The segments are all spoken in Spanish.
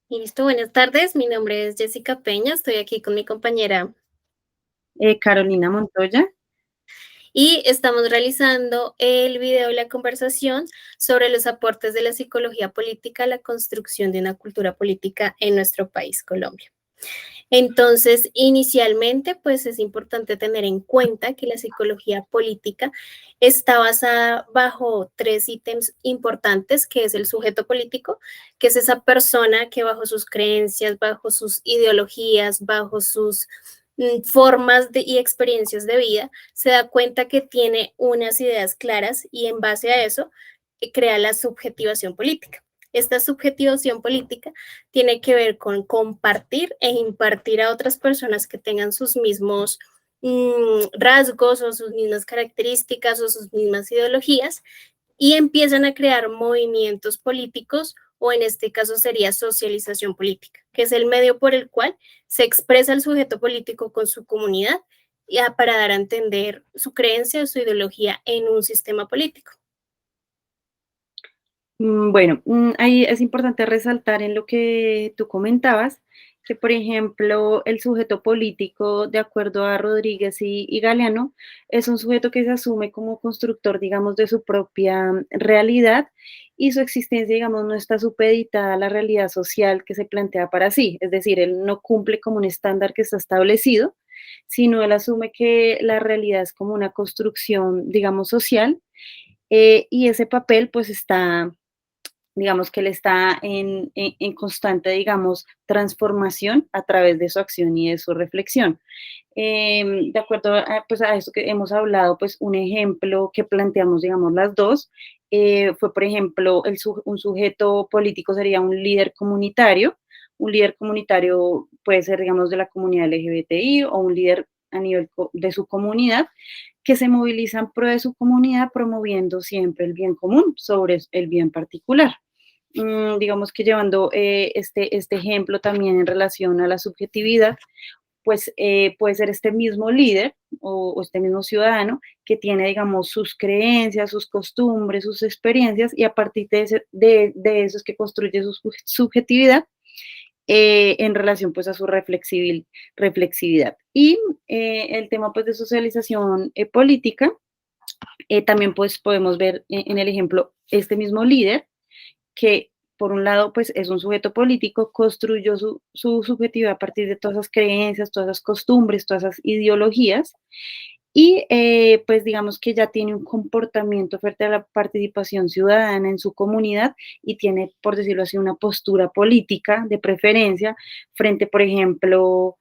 Listo, buenas tardes. Mi nombre es Jessica Peña. Estoy aquí con mi compañera Carolina Montoya. y estamos realizando el video de la conversación sobre los aportes de la psicología política a la construcción de una cultura política en nuestro país, Colombia. Entonces, inicialmente, pues es importante tener en cuenta que la psicología política está basada bajo tres ítems importantes, que es el sujeto político, que es esa persona que bajo sus creencias, bajo sus ideologías, bajo sus y experiencias de vida, se da cuenta que tiene unas ideas claras y en base a eso crea la subjetivación política. Esta subjetivación política tiene que ver con compartir e impartir a otras personas que tengan sus mismos rasgos o sus mismas características o sus mismas ideologías y empiezan a crear movimientos políticos o en este caso sería socialización política, que es el medio por el cual se expresa el sujeto político con su comunidad para dar a entender su creencia o su ideología en un sistema político. Bueno, ahí es importante resaltar en lo que tú comentabas, que por ejemplo el sujeto político, de acuerdo a Rodríguez y Galeano, es un sujeto que se asume como constructor, digamos, de su propia realidad y su existencia, digamos, no está supeditada a la realidad social que se plantea para sí. Es decir, él no cumple como un estándar que está establecido, sino él asume que la realidad es como una construcción, digamos, social, y ese papel pues está, digamos que él está en constante, digamos, transformación a través de su acción y de su reflexión. De acuerdo a, pues, a eso que hemos hablado, pues un ejemplo que planteamos, digamos, las dos, fue, por ejemplo, un sujeto político sería un líder comunitario. Un líder comunitario puede ser, digamos, de la comunidad LGBTI o un líder a nivel de su comunidad que se moviliza en pro de su comunidad promoviendo siempre el bien común sobre el bien particular. Digamos que llevando este ejemplo también en relación a la subjetividad, pues puede ser este mismo líder o este mismo ciudadano que tiene, digamos, sus creencias, sus costumbres, sus experiencias y a partir de eso es que construye su subjetividad en relación pues a su reflexividad. Y el tema pues de socialización política, también pues podemos ver en el ejemplo este mismo líder que por un lado, pues es un sujeto político, construyó su subjetividad a partir de todas esas creencias, todas esas costumbres, todas esas ideologías, y pues digamos que ya tiene un comportamiento frente a la participación ciudadana en su comunidad y tiene, por decirlo así, una postura política de preferencia frente, por ejemplo,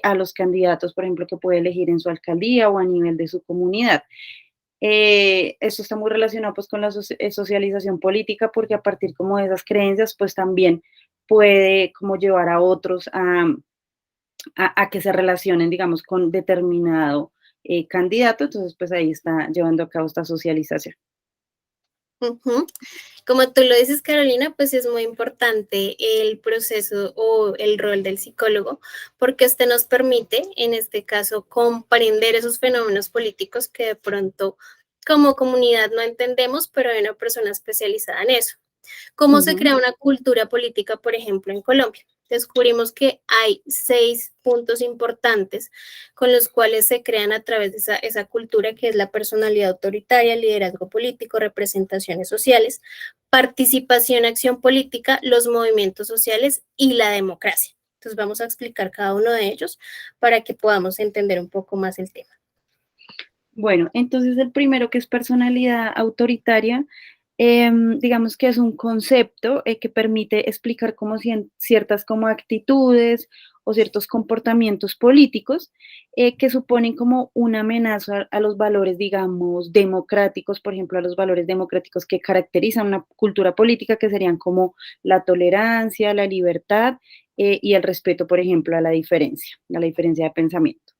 a los candidatos, por ejemplo, que puede elegir en su alcaldía o a nivel de su comunidad. Esto está muy relacionado pues con la socialización política porque a partir como de esas creencias pues también puede como llevar a otros a que se relacionen digamos con determinado candidato, entonces pues ahí está llevando a cabo esta socialización. Ujú. Como tú lo dices, Carolina, pues es muy importante el proceso o el rol del psicólogo, porque este nos permite, en este caso, comprender esos fenómenos políticos que de pronto como comunidad no entendemos, pero hay una persona especializada en eso. ¿Cómo se Ujú. crea una cultura política, por ejemplo, en Colombia? Descubrimos que hay 6 puntos importantes con los cuales se crean a través de esa cultura, que es la personalidad autoritaria, liderazgo político, representaciones sociales, participación, acción política, los movimientos sociales y la democracia. Entonces vamos a explicar cada uno de ellos para que podamos entender un poco más el tema. Bueno, entonces el primero que es personalidad autoritaria, digamos que es un concepto que permite explicar como ciertas como actitudes o ciertos comportamientos políticos que suponen como una amenaza a los valores, digamos, democráticos, por ejemplo, a los valores democráticos que caracterizan una cultura política, que serían como la tolerancia, la libertad y el respeto, por ejemplo, a la diferencia de pensamiento.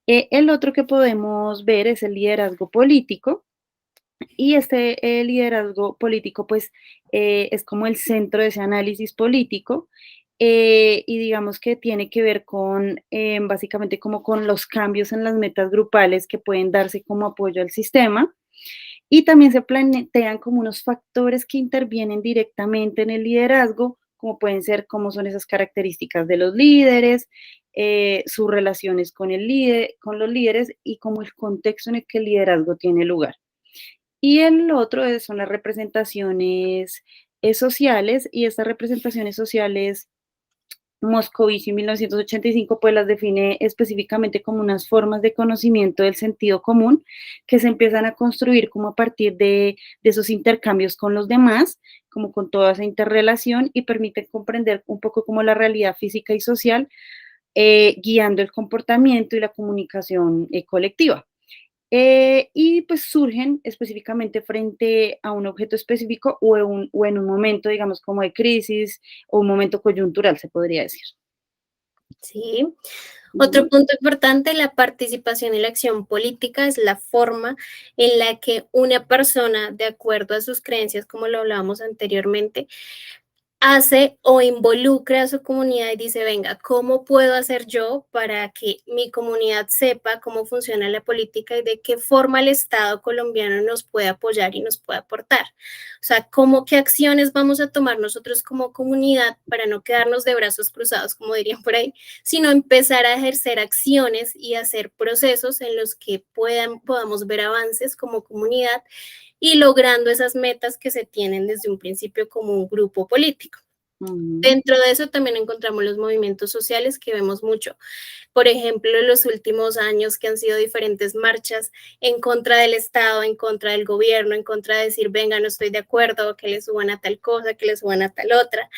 El otro que podemos ver es el liderazgo político y este liderazgo político pues es como el centro de ese análisis político y digamos que tiene que ver con básicamente como con los cambios en las metas grupales que pueden darse como apoyo al sistema y también se plantean como unos factores que intervienen directamente en el liderazgo, como pueden ser cómo son esas características de los líderes, sus relaciones con el líder, con los líderes y como el contexto en el que el liderazgo tiene lugar. Y el otro son las representaciones sociales, y estas representaciones sociales Moscovici en 1985 pues las define específicamente como unas formas de conocimiento del sentido común que se empiezan a construir como a partir de esos intercambios con los demás, como con toda esa interrelación y permiten comprender un poco como la realidad física y social, guiando el comportamiento y la comunicación colectiva. Y pues surgen específicamente frente a un objeto específico o en un momento, digamos, como de crisis o un momento coyuntural, se podría decir. Sí. Otro Ujú, punto importante, la participación y la acción política es la forma en la que una persona, de acuerdo a sus creencias, como lo hablábamos anteriormente, hace o involucra a su comunidad y dice, venga, ¿cómo puedo hacer yo para que mi comunidad sepa cómo funciona la política y de qué forma el Estado colombiano nos puede apoyar y nos puede aportar? O sea, qué acciones vamos a tomar nosotros como comunidad para no quedarnos de brazos cruzados, como dirían por ahí, sino empezar a ejercer acciones y hacer procesos en los que podamos ver avances como comunidad y logrando esas metas que se tienen desde un principio como un grupo político. ujú, Dentro de eso también encontramos los movimientos sociales que vemos mucho. Por ejemplo, en los últimos años que han sido diferentes marchas en contra del Estado, en contra del gobierno, en contra de decir, venga, no estoy de acuerdo, que le suban a tal cosa, que le suban a tal otra.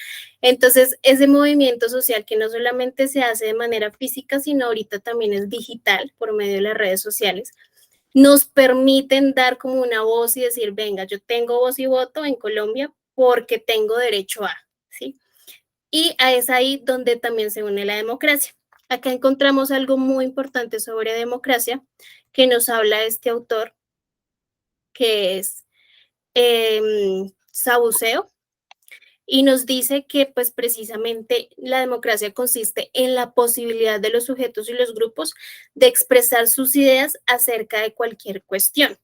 Entonces, ese movimiento social que no solamente se hace de manera física, sino ahorita también es digital por medio de las redes sociales, nos permiten dar como una voz y decir, venga, yo tengo voz y voto en Colombia porque tengo derecho a, ¿sí? Y es ahí donde también se une la democracia. Acá encontramos algo muy importante sobre democracia que nos habla este autor, que es Sabuceo, y nos dice que pues precisamente la democracia consiste en la posibilidad de los sujetos y los grupos de expresar sus ideas acerca de cualquier cuestión.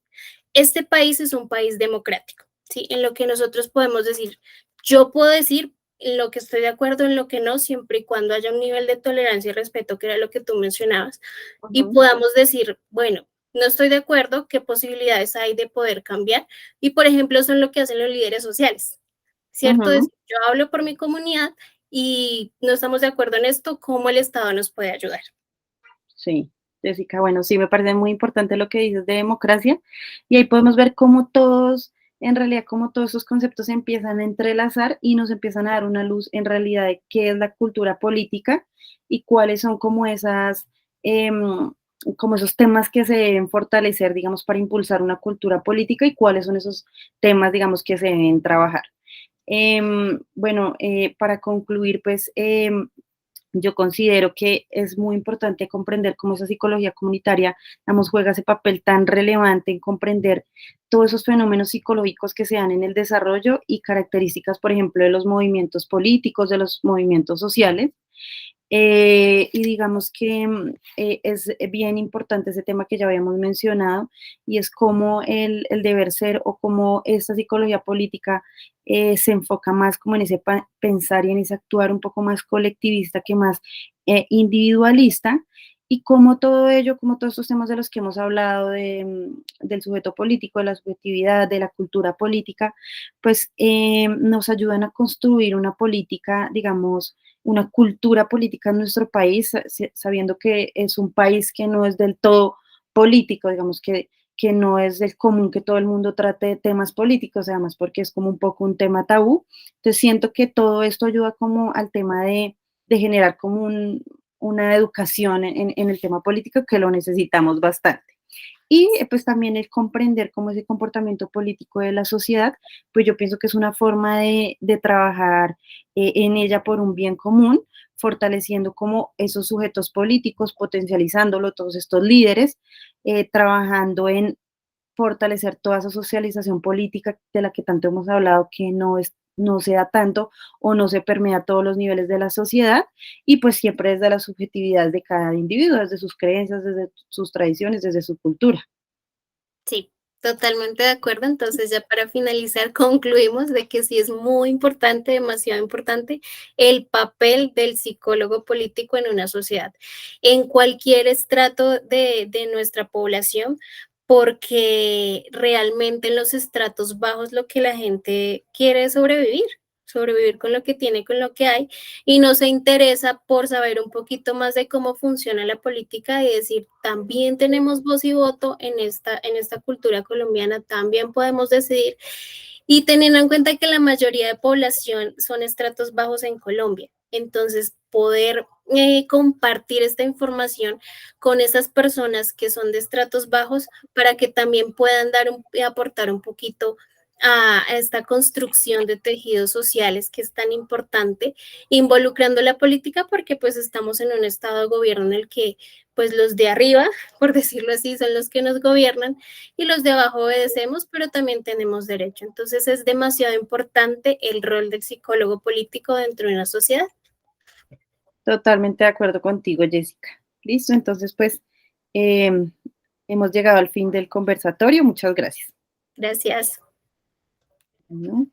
Este país es un país democrático, ¿sí? En lo que nosotros podemos decir, yo puedo decir en lo que estoy de acuerdo, en lo que no, siempre y cuando haya un nivel de tolerancia y respeto, que era lo que tú mencionabas, y ujú, podamos decir, bueno, no estoy de acuerdo, qué posibilidades hay de poder cambiar. Y, por ejemplo, son lo que hacen los líderes sociales, ¿cierto? ujú. Decir, yo hablo por mi comunidad y no estamos de acuerdo en esto, ¿cómo el Estado nos puede ayudar? Sí, Jessica, bueno, sí, me parece muy importante lo que dices de democracia y ahí podemos ver cómo todos, en realidad, cómo todos esos conceptos se empiezan a entrelazar y nos empiezan a dar una luz en realidad de qué es la cultura política y cuáles son como esas, como esos temas que se deben fortalecer, digamos, para impulsar una cultura política y cuáles son esos temas, digamos, que se deben trabajar. Bueno, para concluir, pues yo considero que es muy importante comprender cómo esa psicología comunitaria, digamos, juega ese papel tan relevante en comprender todos esos fenómenos psicológicos que se dan en el desarrollo y características, por ejemplo, de los movimientos políticos, de los movimientos sociales. Y digamos que es bien importante ese tema que ya habíamos mencionado, y es cómo el deber ser o cómo esta psicología política se enfoca más como en ese pensar y en ese actuar un poco más colectivista que más individualista, y cómo todo ello, como todos estos temas de los que hemos hablado, del sujeto político, de la subjetividad, de la cultura política, pues nos ayudan a construir una política, digamos, una cultura política en nuestro país, sabiendo que es un país que no es del todo político, digamos que no es del común que todo el mundo trate de temas políticos, además porque es como un poco un tema tabú. Entonces siento que todo esto ayuda como al tema de generar como una educación en el tema político que lo necesitamos bastante. Y pues también el comprender cómo es el comportamiento político de la sociedad, pues yo pienso que es una forma de trabajar en ella por un bien común, fortaleciendo como esos sujetos políticos, potencializándolo, todos estos líderes, trabajando en fortalecer toda esa socialización política de la que tanto hemos hablado, que no se da tanto o no se permea a todos los niveles de la sociedad, y pues siempre desde la subjetividad de cada individuo, desde sus creencias, desde sus tradiciones, desde su cultura. Sí. Totalmente de acuerdo. Entonces, ya para finalizar, concluimos de que sí es muy importante, demasiado importante, el papel del psicólogo político en una sociedad, en cualquier estrato de nuestra población, porque realmente en los estratos bajos lo que la gente quiere es sobrevivir, sobrevivir con lo que tiene, con lo que hay, y no se interesa por saber un poquito más de cómo funciona la política y decir, también tenemos voz y voto en esta cultura colombiana, también podemos decidir. Y teniendo en cuenta que la mayoría de población son estratos bajos en Colombia, entonces poder compartir esta información con esas personas que son de estratos bajos para que también puedan aportar un poquito a esta construcción de tejidos sociales que es tan importante, involucrando la política porque pues estamos en un estado de gobierno en el que pues los de arriba, por decirlo así, son los que nos gobiernan y los de abajo obedecemos, pero también tenemos derecho. Entonces es demasiado importante el rol del psicólogo político dentro de una sociedad. Totalmente de acuerdo contigo, Jessica. Listo, entonces pues em, hemos llegado al fin del conversatorio. Muchas gracias. Gracias. Bueno.